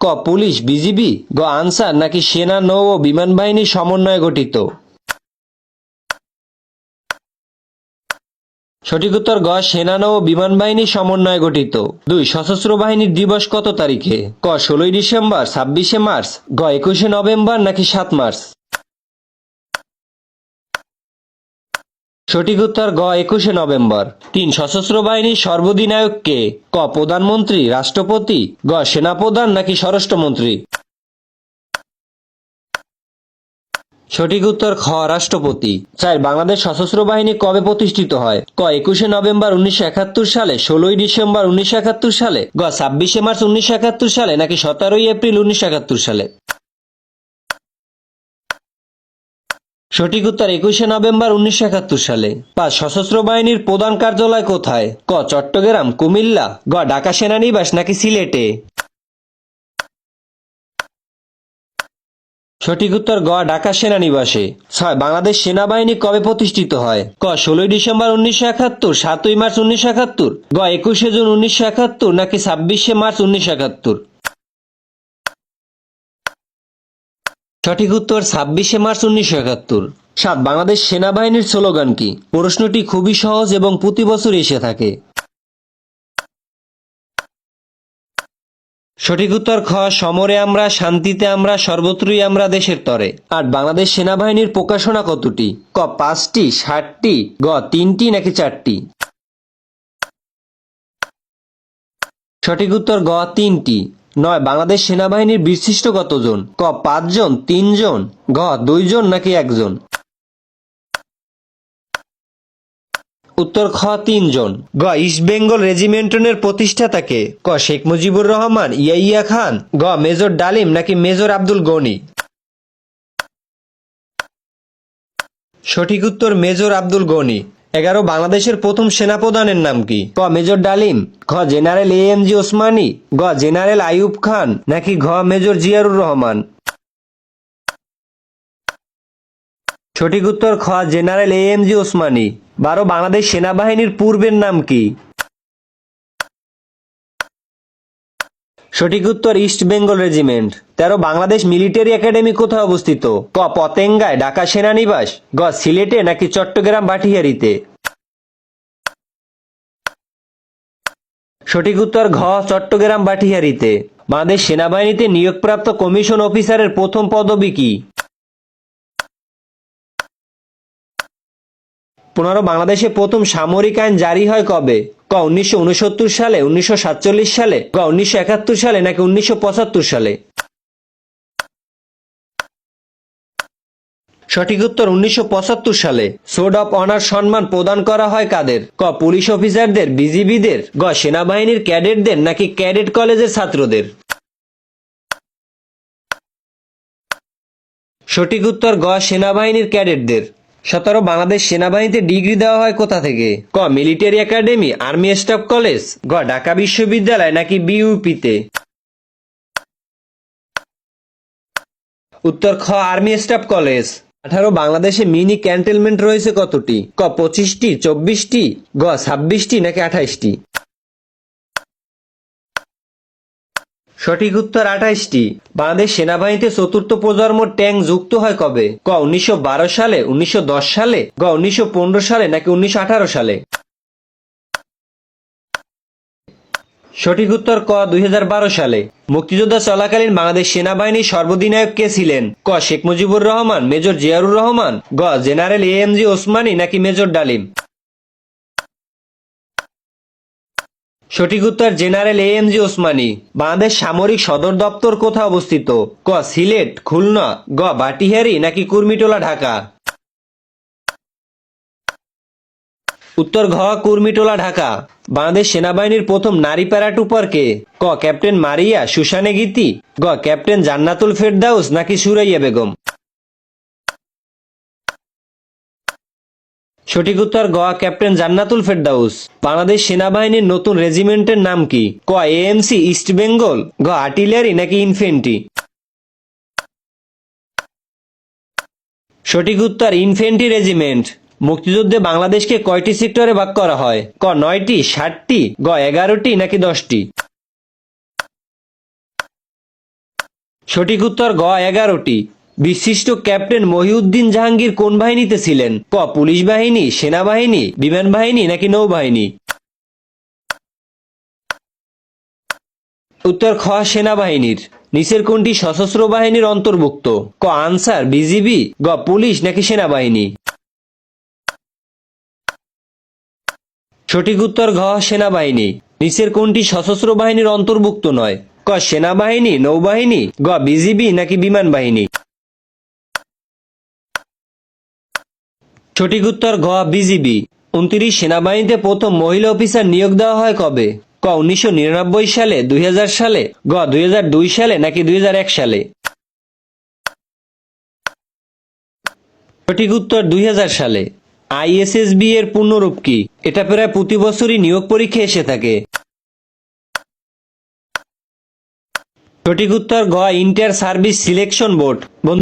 ক police BGB, গ answer নাকি সেনা নৌ ও বিমান বাহিনীর সমন্বয়ে গঠিত? সঠিক উত্তর গ সেনা নৌ ও বিমান বাহিনীর সমন্বয়ে গঠিত। 2 সশস্ত্র বাহিনীর দিবস কত তারিখে? ক 16 ডিসেম্বর, 26শে মার্চ, গ 21শে নভেম্বর নাকি 7 মার্চ? সঠিক উত্তর গ 21শে নভেম্বর। 3 সশস্ত্র বাহিনীর সর্বাধিনায়ক কে? ক প্রধানমন্ত্রী, রাষ্ট্রপতি, গ সেনাপ্রধান নাকি স্বরাষ্ট্রমন্ত্রী? সঠিক উত্তর খ রাষ্ট্রপতি। 4 বাংলাদেশ সশস্ত্র বাহিনী কবে প্রতিষ্ঠিত হয়? ক 21শে নভেম্বর 1971 সালে, 16ই ডিসেম্বর 1971 সালে, গ 26শে মার্চ 1971 সালে নাকি 17ই এপ্রিল 1971 সালে? সঠিক উত্তর 21শে নভেম্বর 1971 সালে। 5 সশস্ত্র বাহিনীর প্রধান কার্যালয় কোথায়? ক চট্টগ্রাম, কুমিল্লা, গ ঢাকা সেনানিবাস নাকি সিলেটে? সঠিক উত্তর গ ঢাকা সেনানিবাসে। 6 বাংলাদেশ সেনাবাহিনী কবে প্রতিষ্ঠিত হয়? ক 16 ডিসেম্বর 1971, 7ই মার্চ 1971, গ 21শে জুন 1971 নাকি 26শে মার্চ 1971? সঠিক উত্তর 26শে মার্চ 1971। 7 বাংলাদেশ সেনাবাহিনীর স্লোগান কি? প্রশ্নটি খুবই সহজ এবং প্রতি বছর এসে থাকে। সঠিক উত্তর খ সমরে আমরা, শান্তিতে আমরা, সর্বত্রই আমরা দেশের তরে। 8 বাংলাদেশ সেনাবাহিনীর প্রকাশনা কতটি? ক 5টি, 7টি, গ 3টি নাকি 4টি? সঠিক উত্তর গ 3টি। 9 বাংলাদেশ সেনাবাহিনীর বীরশ্রেষ্ঠ কতজন? ক 5 জন, 3 জন, ঘ 2 জন নাকি 1 জন? উত্তর খ 3 জন। গ ইস্ট বেঙ্গল রেজিমেন্টের প্রতিষ্ঠাতা কে? ক শেখ মুজিবুর রহমান, ইয়াহিয়া খান, গ মেজর ডালিম নাকি মেজর আব্দুল গনি? সঠিক উত্তর মেজর আব্দুল গনি। 11 বাংলাদেশের প্রথম সেনাপ্রধানের নাম কি? ক মেজর ডালিম, খ জেনারেল AMG ওসমানী, গ জেনারেল আইয়ুব খান নাকি ঘ মেজর জিয়াউর রহমান? সঠিক উত্তর খ জেনারেল AMG ওসমানী। 12 বাংলাদেশ সেনাবাহিনীর পূর্বের নাম কি? সঠিক উত্তর east Bengal regiment. 13 Bangladesh military academy কোথায় অবস্থিত? ক পতেঙ্গায়, ঢাকা সেনানিবাস, গ সিলেটে নাকি চট্টগ্রাম বাটিয়ারিতে? সঠিক উত্তর ঘ চট্টগ্রাম বাটিয়ারিতে। বাংলাদেশ সেনাবাহিনীতে নিয়োগপ্রাপ্ত কমিশন অফিসারের প্রথম পদবি কি? 15 বাংলাদেশে প্রথম সামরিক আইন জারি হয় কবে? ক 1969 সালে, 1947 সালে, গ 1971 সালে নাকি 1975 সালে? সঠিক উত্তর 1975 সালে। সোর্ড অফ অনার সম্মান প্রদান করা হয় কাদের? ক পুলিশ অফিসারদের, বিজিবিদের, গ সেনাবাহিনীর ক্যাডেটদের নাকি ক্যাডেট কলেজের ছাত্রদের? সঠিক উত্তর গ সেনাবাহিনীর ক্যাডেটদের। 17 বাংলাদেশ সেনাবাহিনীতে ডিগ্রি দেওয়া হয় কোথা থেকে? ক military academy, army staff college, গ ঢাকা বিশ্ববিদ্যালয় নাকি বিইউপিতে? উত্তর খ আর্মি স্টাফ কলেজ। 18 বাংলাদেশে মিনি ক্যান্টনমেন্ট রয়েছে কতটি? ক 25টি, 24টি, গ 26টি নাকি 28টি? সঠিক উত্তর 28টি। বাংলাদেশ সেনাবাহিনীতে চতুর্থ প্রজন্ম ট্যাঙ্ক যুক্ত হয় কবে? ক 1912 সালে, 1910 সালে, গ 1915 সালে নাকি 1918 সালে? সঠিক উত্তর ক 2012 সালে। মুক্তিযোদ্ধা চলাকালীন বাংলাদেশ সেনাবাহিনীর সর্বাধিনায়ক কে ছিলেন? ক শেখ মুজিবুর রহমান, মেজর জিয়াউর রহমান, গ জেনারেল AMG ওসমানী নাকি মেজর ডালিম? সঠিক উত্তর জেনারেল AMG ওসমানী। বাংলাদেশ সামরিক সদর দপ্তর কোথায় অবস্থিত? ক সিলেট, খুলনা, গ বাটিহারি নাকি কুর্মিটোলা, ঢাকা? উত্তর ঘ কুর্মিটোলা, ঢাকা। বাংলাদেশ সেনাবাহিনীর প্রথম নারী প্যারাট্রুপার কে? ক ক্যাপ্টেন মারিয়া সুসানে গীতি, গ ক্যাপ্টেন জান্নাতুল ফেরদাউস নাকি সুরাইয়া বেগম? সঠিক উত্তর গ ক্যাপ্টেন জান্নাতুল ফেরদাউস। বাংলাদেশ সেনাবাহিনীর নতুন রেজিমেন্টের নাম কি? ক AMC ইস্ট বেঙ্গল, গ আর্টিলারি নাকি ইনফেন্ট্রি? সঠিক উত্তর ইনফেন্ট্রি রেজিমেন্ট। মুক্তিযুদ্ধে বাংলাদেশকে কয়টি সেক্টরে ভাগ করা হয়? ক 9টি, 7টি, গ 11টি নাকি 10টি? সঠিক উত্তর গ 11টি। বিশিষ্ট ক্যাপ্টেন মহিউদ্দিন জাহাঙ্গীর কোন বাহিনীতে ছিলেন? ক পুলিশ বাহিনী, সেনাবাহিনী, বিমান বাহিনী নাকি নৌবাহিনী? উত্তর খ সেনাবাহিনীর। নিচের কোনটি সশস্ত্র বাহিনীর অন্তর্ভুক্ত? ক আনসার, বিজিবি, গ পুলিশ নাকি সেনাবাহিনী? সঠিক উত্তর ঘ সেনাবাহিনী। নিচের কোনটি সশস্ত্র বাহিনীর অন্তর্ভুক্ত নয়? ক সেনাবাহিনী, নৌবাহিনী, গ বিজিবি নাকি বিমান বাহিনী? সঠিক উত্তর ঘ বিজিবি। 29 সেনাবাহিনীতে প্রথম মহিলা অফিসার নিয়োগ দেওয়া হয় কবে? ক 1999 সালে, 2000 সালে, গ 2002 সালে নাকি 2001 সালে? সঠিক উত্তর 2000 সালে। আইএসএসবি এর পূর্ণরূপ কি? এটা প্রায় প্রতি বছরই নিয়োগ পরীক্ষা এসে থাকে। সঠিক উত্তর ঘ ইন্টার সার্ভিস সিলেকশন বোর্ড।